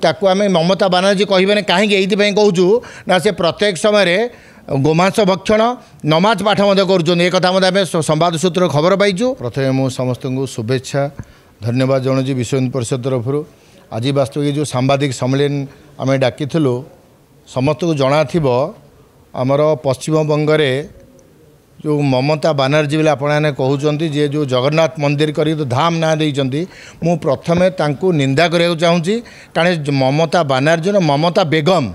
ताकू आम ममता बानार्जी कहबे कहीं ये कहूँ ना से प्रत्येक समय गोमांस भक्षण नमाज पाठ कर संवाद सूत्र खबर पाइचु। प्रथम मु समस्त को शुभेच्छा धन्यवाद जनाऊँ विश्व हिंदू परिषद तरफ आज वास्तविक जो सांबादिक सम्मेलन आम डाकी समस्त को जना आमर पश्चिम बंग जो ममता बानार्जी बोले आपने कहते जे जो जगन्नाथ मंदिर कर तो धाम ना देती मु प्रथमे तांकु निंदा करने चाहूँगी कारण ममता बानार्जी ममता बेगम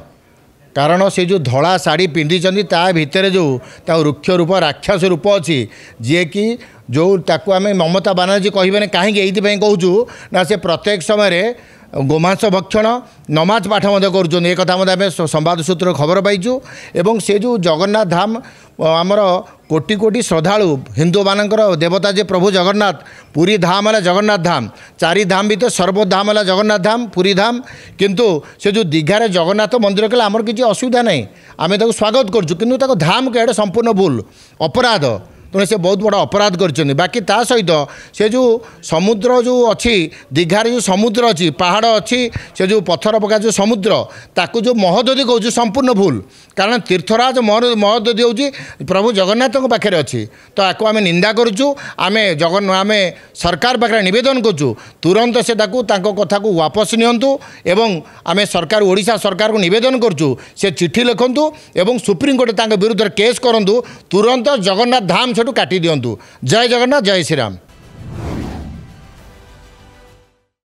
कारण से जो धड़ा शाढ़ी पिंधि ता भितर जो रुक्ष रूप राक्षस रूप अच्छी जी कि जो ताकू आम ममता बानार्जी कहबे कहीं ये कहूँ ना से प्रत्येक समय गोमांस भक्षण नमाज पाठ कर संवाद सूत्र खबर पाइचु। एवं से जो जगन्नाथ धाम आमर कोटि कोटि श्रद्धालु हिंदू मानकर देवता जे प्रभु जगन्नाथ पुरी धाम है जगन्नाथ धाम चारि धाम भी तो सर्वधाम है जगन्नाथ धाम पुरी धाम किंतु से जो दीघार जगन्नाथ मंदिर कले आमर किसी असुविधा नहीं आम स्वागत करूँ धाम के संपूर्ण भूल अपराध तेणु से बहुत बड़ा अपराध कर बाकी ता सहित से जो समुद्र जो अच्छी दीघार जो समुद्र अच्छी पहाड़ अच्छी से जो पत्थर पका जो समुद्र ताकू जो महोदधि कहूँ संपूर्ण भूल कारण तीर्थराज महोदधि हूँ प्रभु जगन्नाथ पाखे अच्छी तो आपको आम निंदा करुँ आम सरकार पाखे नवेदन करूँ तुरंत से कथा को वापस नियंतु एवं आम सरकार ओडिशा सरकार को नवेदन करूँ से चिट्ठी लिखंतु एवं सुप्रीमकोर्ट विरुद्ध केस करूँ तुरंत जगन्नाथ धाम सेठू काटी दिंतु। जय जगन्नाथ जय श्री राम।